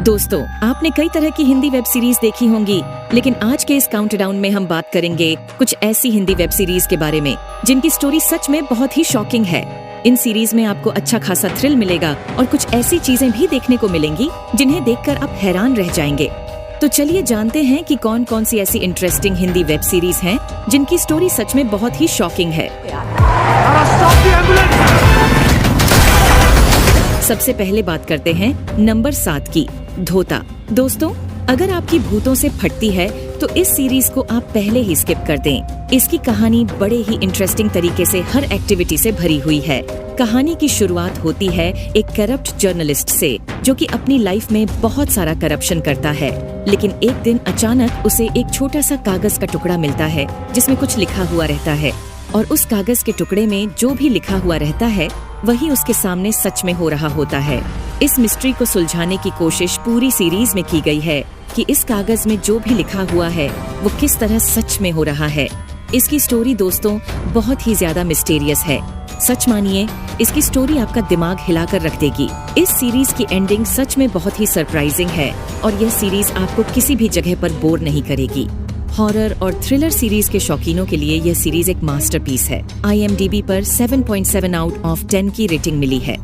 दोस्तों, आपने कई तरह की हिंदी वेब सीरीज देखी होंगी, लेकिन आज के इस काउंटडाउन में हम बात करेंगे कुछ ऐसी हिंदी वेब सीरीज के बारे में जिनकी स्टोरी सच में बहुत ही शॉकिंग है। इन सीरीज में आपको अच्छा खासा थ्रिल मिलेगा और कुछ ऐसी चीजें भी देखने को मिलेंगी जिन्हें देखकर आप हैरान रह जाएंगे। तो चलिए जानते हैं कि कौन कौन सी ऐसी इंटरेस्टिंग हिंदी वेब सीरीज हैं जिनकी स्टोरी सच में बहुत ही शॉकिंग है। सबसे पहले बात करते हैं नंबर 7 की, धोता। दोस्तों, अगर आपकी भूतों से फटती है तो इस सीरीज को आप पहले ही स्किप कर दें। इसकी कहानी बड़े ही इंटरेस्टिंग तरीके से हर एक्टिविटी से भरी हुई है। कहानी की शुरुआत होती है एक करप्ट जर्नलिस्ट से, जो कि अपनी लाइफ में बहुत सारा करप्शन करता है, लेकिन एक दिन अचानक उसे एक छोटा सा कागज का टुकड़ा मिलता है जिसमें कुछ लिखा हुआ रहता है, और उस कागज के टुकड़े में जो भी लिखा हुआ रहता है वही उसके सामने सच में हो रहा होता है। इस मिस्ट्री को सुलझाने की कोशिश पूरी सीरीज में की गई है कि इस कागज में जो भी लिखा हुआ है वो किस तरह सच में हो रहा है। इसकी स्टोरी दोस्तों बहुत ही ज्यादा मिस्टीरियस है। सच मानिए, इसकी स्टोरी आपका दिमाग हिलाकर रख देगी। इस सीरीज की एंडिंग सच में बहुत ही सरप्राइजिंग है और यह सीरीज आपको किसी भी जगह पर बोर नहीं करेगी। हॉरर और थ्रिलर सीरीज के शौकीनों के लिए यह सीरीज एक मास्टरपीस है। IMDb पर 7.7 आउट ऑफ 10 की रेटिंग मिली है।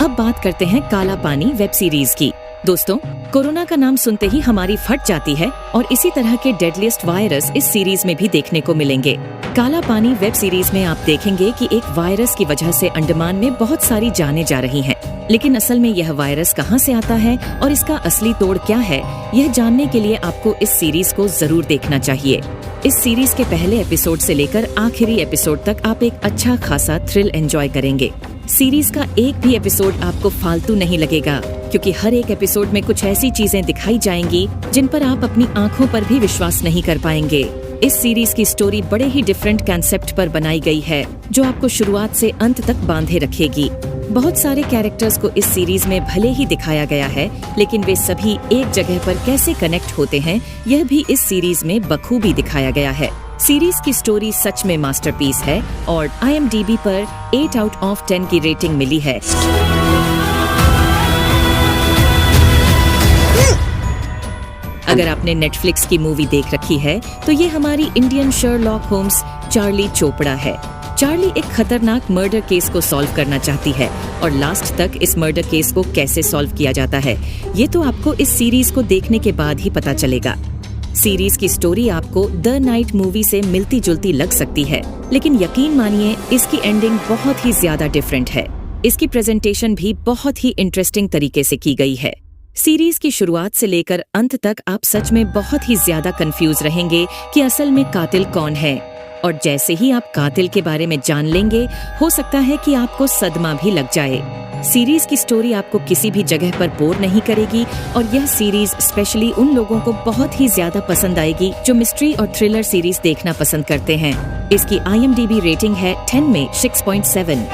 अब बात करते हैं काला पानी वेब सीरीज की। दोस्तों, कोरोना का नाम सुनते ही हमारी फट जाती है और इसी तरह के डेडलीस्ट वायरस इस सीरीज में भी देखने को मिलेंगे। काला पानी वेब सीरीज में आप देखेंगे कि एक वायरस की वजह से अंडमान में बहुत सारी जानें जा रही हैं। लेकिन असल में यह वायरस कहां से आता है और इसका असली तोड़ क्या है, यह जानने के लिए आपको इस सीरीज को जरूर देखना चाहिए। इस सीरीज के पहले एपिसोड से लेकर आखिरी एपिसोड तक आप एक अच्छा खासा थ्रिल एंजॉय करेंगे। सीरीज का एक भी एपिसोड आपको फालतू नहीं लगेगा, क्योंकि हर एक एपिसोड में कुछ ऐसी चीजें दिखाई जाएंगी जिन पर आप अपनी आंखों पर भी विश्वास नहीं कर पाएंगे। इस सीरीज की स्टोरी बड़े ही डिफरेंट कंसेप्ट पर बनाई गई है, जो आपको शुरुआत से अंत तक बांधे रखेगी। बहुत सारे कैरेक्टर्स को इस सीरीज में भले ही दिखाया गया है, लेकिन वे सभी एक जगह पर कैसे कनेक्ट होते हैं यह भी इस सीरीज में बखूबी दिखाया गया है। सीरीज की स्टोरी सच में मास्टरपीस है और IMDb पर 8 आउट ऑफ 10 की रेटिंग मिली है। अगर आपने नेटफ्लिक्स की मूवी देख रखी है तो ये हमारी Indian Sherlock Holmes Charlie Chopra है। चार्ली एक खतरनाक मर्डर केस को सॉल्व करना चाहती है और लास्ट तक इस मर्डर केस को कैसे सॉल्व किया जाता है ये तो आपको इस सीरीज को देखने के बाद ही पता चलेगा। सीरीज की स्टोरी आपको द नाइट मूवी से मिलती जुलती लग सकती है, लेकिन यकीन मानिए इसकी एंडिंग बहुत ही ज्यादा डिफरेंट है। इसकी प्रेजेंटेशन भी बहुत ही इंटरेस्टिंग तरीके से की गई है। सीरीज की शुरुआत से लेकर अंत तक आप सच में बहुत ही ज्यादा कंफ्यूज रहेंगे कि असल में कातिल कौन है, और जैसे ही आप कातिल के बारे में जान लेंगे, हो सकता है कि आपको सदमा भी लग जाए। सीरीज की स्टोरी आपको किसी भी जगह पर बोर नहीं करेगी और यह सीरीज स्पेशली उन लोगों को बहुत ही ज्यादा पसंद आएगी जो मिस्ट्री और थ्रिलर सीरीज देखना पसंद करते हैं। इसकी IMDb रेटिंग है 10 में 6.7।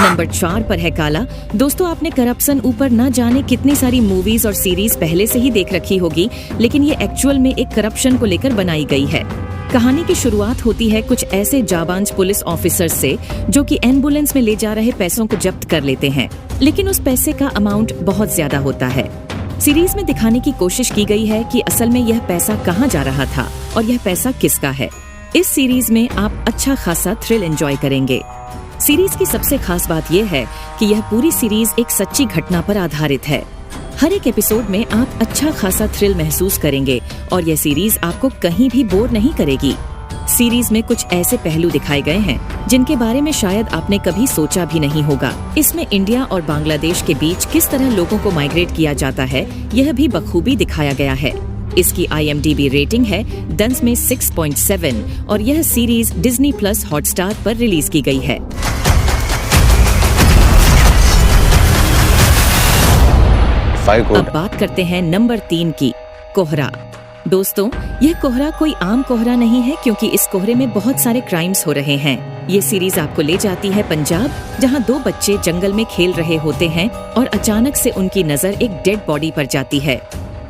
नंबर 4 पर है काला। दोस्तों, आपने करप्शन ऊपर न जाने कितनी सारी मूवीज और सीरीज पहले से ही देख रखी होगी, लेकिन ये एक्चुअल में एक करप्शन को लेकर बनाई गई है। कहानी की शुरुआत होती है कुछ ऐसे जाबांज पुलिस ऑफिसर से जो कि एम्बुलेंस में ले जा रहे पैसों को जब्त कर लेते हैं, लेकिन उस पैसे का अमाउंट बहुत ज्यादा होता है। सीरीज में दिखाने की कोशिश की गई है कि असल में यह पैसा कहाँ जा रहा था और यह पैसा किसका है। इस सीरीज में आप अच्छा खासा थ्रिल एंजॉय करेंगे। सीरीज की सबसे खास बात यह है कि यह पूरी सीरीज एक सच्ची घटना पर आधारित है। हर एक एपिसोड में आप अच्छा खासा थ्रिल महसूस करेंगे और यह सीरीज आपको कहीं भी बोर नहीं करेगी। सीरीज में कुछ ऐसे पहलू दिखाए गए हैं जिनके बारे में शायद आपने कभी सोचा भी नहीं होगा। इसमें इंडिया और बांग्लादेश के बीच किस तरह लोगों को माइग्रेट किया जाता है यह भी बखूबी दिखाया गया है। इसकी IMDb रेटिंग है 10 में 6.7 और यह सीरीज डिज्नी प्लस हॉटस्टार पर रिलीज की गई है। अब बात करते हैं नंबर 3 की, कोहरा। दोस्तों, यह कोहरा कोई आम कोहरा नहीं है, क्योंकि इस कोहरे में बहुत सारे क्राइम्स हो रहे हैं। ये सीरीज आपको ले जाती है पंजाब, जहां 2 बच्चे जंगल में खेल रहे होते हैं और अचानक से उनकी नजर एक डेड बॉडी पर जाती है।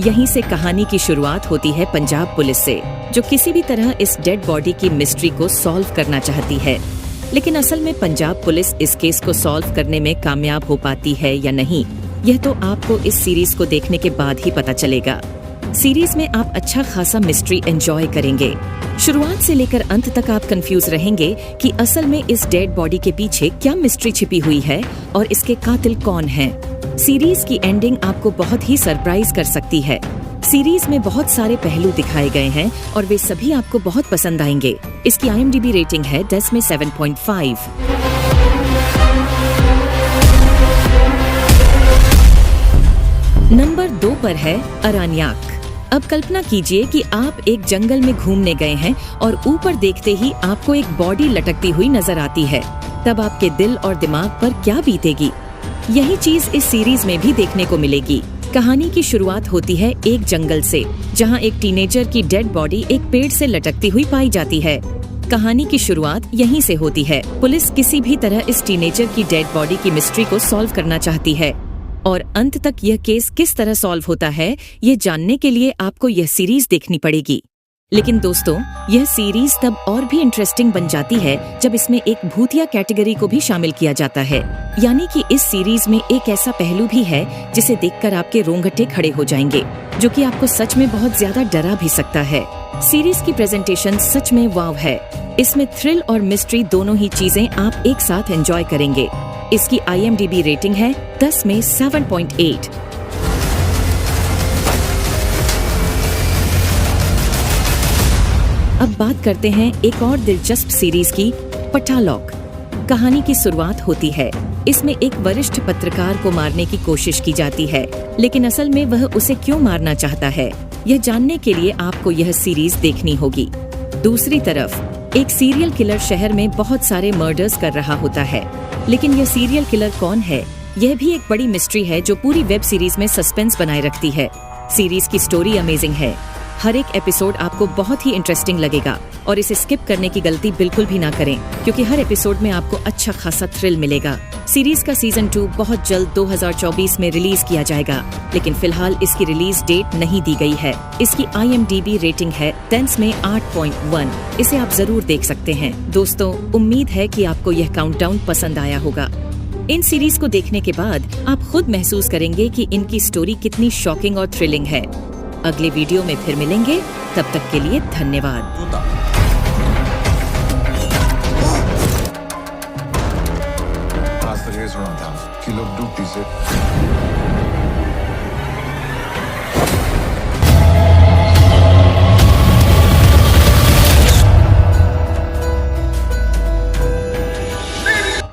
यहीं से कहानी की शुरुआत होती है पंजाब पुलिस से, जो किसी भी तरह इस डेड बॉडी की मिस्ट्री को सॉल्व करना चाहती है। लेकिन असल में पंजाब पुलिस इस केस को सॉल्व करने में कामयाब हो पाती है या नहीं, यह तो आपको इस सीरीज को देखने के बाद ही पता चलेगा। सीरीज में आप अच्छा खासा मिस्ट्री एंजॉय करेंगे। शुरुआत से लेकर अंत तक आप कंफ्यूज रहेंगे कि असल में इस डेड बॉडी के पीछे क्या मिस्ट्री छिपी हुई है और इसके कातिल कौन हैं। सीरीज की एंडिंग आपको बहुत ही सरप्राइज कर सकती है। सीरीज में बहुत सारे पहलू दिखाए गए हैं और वे सभी आपको बहुत पसंद आएंगे। इसकी IMDb रेटिंग है 10 में 7.5। नंबर 2 पर है अरानियाक। अब कल्पना कीजिए कि आप एक जंगल में घूमने गए हैं और ऊपर देखते ही आपको एक बॉडी लटकती हुई नजर आती है। तब आपके दिल और दिमाग पर क्या बीतेगी? यही चीज इस सीरीज में भी देखने को मिलेगी। कहानी की शुरुआत होती है एक जंगल से, जहां एक टीनेजर की डेड बॉडी एक पेड़ से लटकती हुई पाई जाती है। कहानी की शुरुआत यहीं से होती है। पुलिस किसी भी तरह इस टीनेजर की डेड बॉडी की मिस्ट्री को सॉल्व करना चाहती है और अंत तक यह केस किस तरह सॉल्व होता है, ये जानने के लिए आपको यह सीरीज देखनी पड़ेगी। लेकिन दोस्तों, यह सीरीज तब और भी इंटरेस्टिंग बन जाती है जब इसमें एक भूतिया कैटेगरी को भी शामिल किया जाता है। यानी कि इस सीरीज में एक ऐसा पहलू भी है जिसे देखकर आपके रोंगटे खड़े हो जाएंगे, जो कि आपको सच में बहुत ज्यादा डरा भी सकता है। सीरीज की प्रेजेंटेशन सच में वाव है। इसमें थ्रिल और मिस्ट्री दोनों ही चीजें आप एक साथ एंजॉय करेंगे। इसकी IMDb रेटिंग है 10 में 7.8। अब बात करते हैं एक और दिलचस्प सीरीज की, पटालॉक। कहानी की शुरुआत होती है। इसमें एक वरिष्ठ पत्रकार को मारने की कोशिश की जाती है, लेकिन असल में वह उसे क्यों मारना चाहता है, यह जानने के लिए आपको यह सीरीज देखनी होगी। दूसरी तरफ एक सीरियल किलर शहर में बहुत सारे मर्डर्स कर रहा होता है, लेकिन यह सीरियल किलर कौन है, यह भी एक बड़ी मिस्ट्री है जो पूरी वेब सीरीज में सस्पेंस बनाए रखती है। सीरीज की स्टोरी अमेजिंग है। हर एक एपिसोड आपको बहुत ही इंटरेस्टिंग लगेगा और इसे स्किप करने की गलती बिल्कुल भी ना करें, क्योंकि हर एपिसोड में आपको अच्छा खासा थ्रिल मिलेगा। सीरीज का सीजन 2 बहुत जल्द 2024 में रिलीज किया जाएगा, लेकिन फिलहाल इसकी रिलीज डेट नहीं दी गई है। इसकी IMDb रेटिंग है 10 में 8.1। इसे आप जरूर देख सकते हैं। दोस्तों, उम्मीद है कि आपको यह काउंटडाउन पसंद आया होगा। इन सीरीज को देखने के बाद आप खुद महसूस करेंगे कि इनकी स्टोरी कितनी शॉकिंग और थ्रिलिंग है। अगले वीडियो में फिर मिलेंगे, तब तक के लिए धन्यवाद। आज तक ये सुना था कि लोग ड्यूटी से